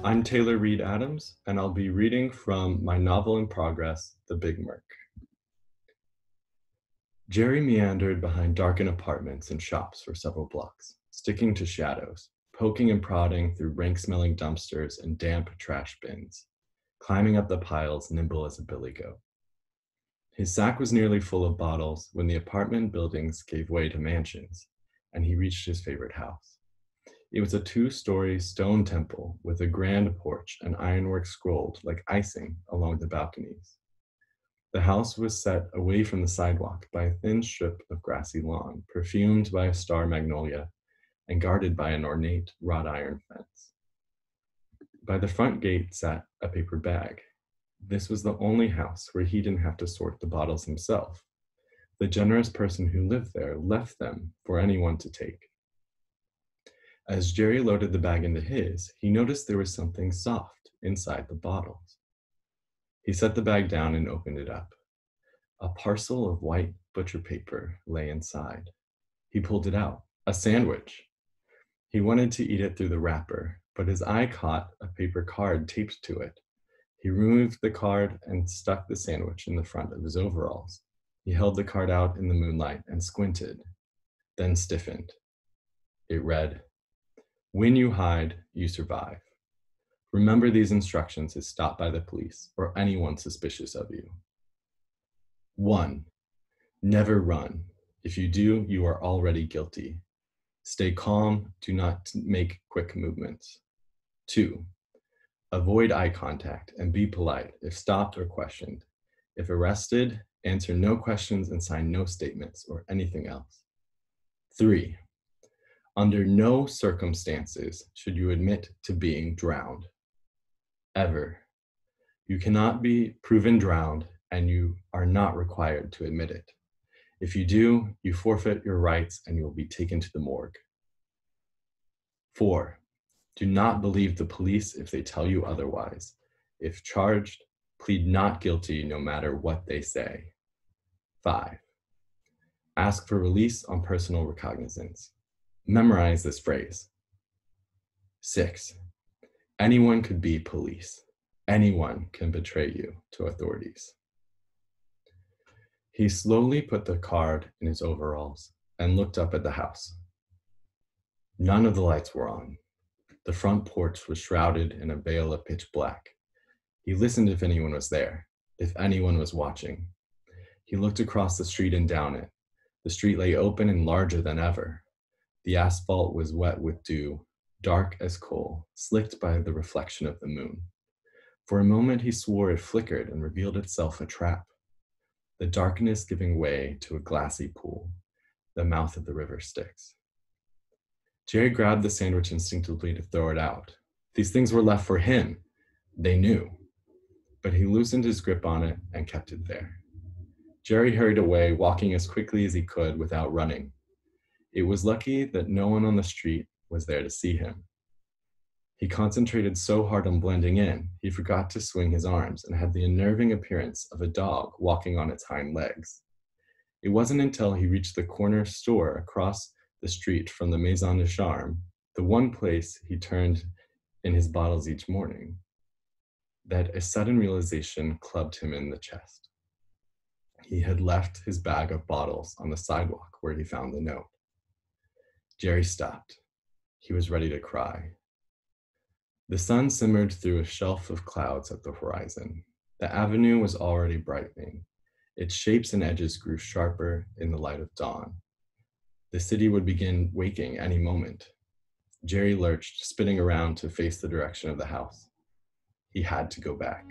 I'm Taylor Reid Adams, and I'll be reading from my novel in progress, The Big Murk. Jerry meandered behind darkened apartments and shops for several blocks, sticking to shadows, poking and prodding through rank-smelling dumpsters and damp trash bins, climbing up the piles nimble as a billy goat. His sack was nearly full of bottles when the apartment buildings gave way to mansions, and he reached his favorite house. It was a 2-story stone temple with a grand porch and ironwork scrolled like icing along the balconies. The house was set away from the sidewalk by a thin strip of grassy lawn, perfumed by a star magnolia and guarded by an ornate wrought iron fence. By the front gate sat a paper bag. This was the only house where he didn't have to sort the bottles himself. The generous person who lived there left them for anyone to take. As Jerry loaded the bag into his, he noticed there was something soft inside the bottles. He set the bag down and opened it up. A parcel of white butcher paper lay inside. He pulled it out, a sandwich. He wanted to eat it through the wrapper, but his eye caught a paper card taped to it. He removed the card and stuck the sandwich in the front of his overalls. He held the card out in the moonlight and squinted, then stiffened. It read, "When you hide, you survive. Remember these instructions is stopped by the police or anyone suspicious of you. 1. Never run. If you do, you are already guilty. Stay calm, do not make quick movements. 2. Avoid eye contact and be polite if stopped or questioned. If arrested, answer no questions and sign no statements or anything else. 3. Under no circumstances should you admit to being drowned. Ever. You cannot be proven drowned and you are not required to admit it. If you do, you forfeit your rights and you will be taken to the morgue. 4. Do not believe the police if they tell you otherwise. If charged, plead not guilty no matter what they say. 5. Ask for release on personal recognizance. Memorize this phrase. 6. Anyone could be police. Anyone can betray you to authorities. He slowly put the card in his overalls and looked up at the house. None of the lights were on. The front porch was shrouded in a veil of pitch black. He listened if anyone was there, if anyone was watching. He looked across the street and down it. The street lay open and larger than ever. The asphalt was wet with dew, dark as coal, slicked by the reflection of the moon. For a moment he swore it flickered and revealed itself a trap, the darkness giving way to a glassy pool, the mouth of the river Styx. Jerry grabbed the sandwich instinctively to throw it out. These things were left for him. They knew. But he loosened his grip on it and kept it there. Jerry hurried away, walking as quickly as he could without running. It was lucky that no one on the street was there to see him. He concentrated so hard on blending in, he forgot to swing his arms and had the unnerving appearance of a dog walking on its hind legs. It wasn't until he reached the corner store across the street from the Maison de Charme, the one place he turned in his bottles each morning, that a sudden realization clubbed him in the chest. He had left his bag of bottles on the sidewalk where he found the note. Jerry stopped. He was ready to cry. The sun simmered through a shelf of clouds at the horizon. The avenue was already brightening. Its shapes and edges grew sharper in the light of dawn. The city would begin waking any moment. Jerry lurched, spinning around to face the direction of the house. He had to go back.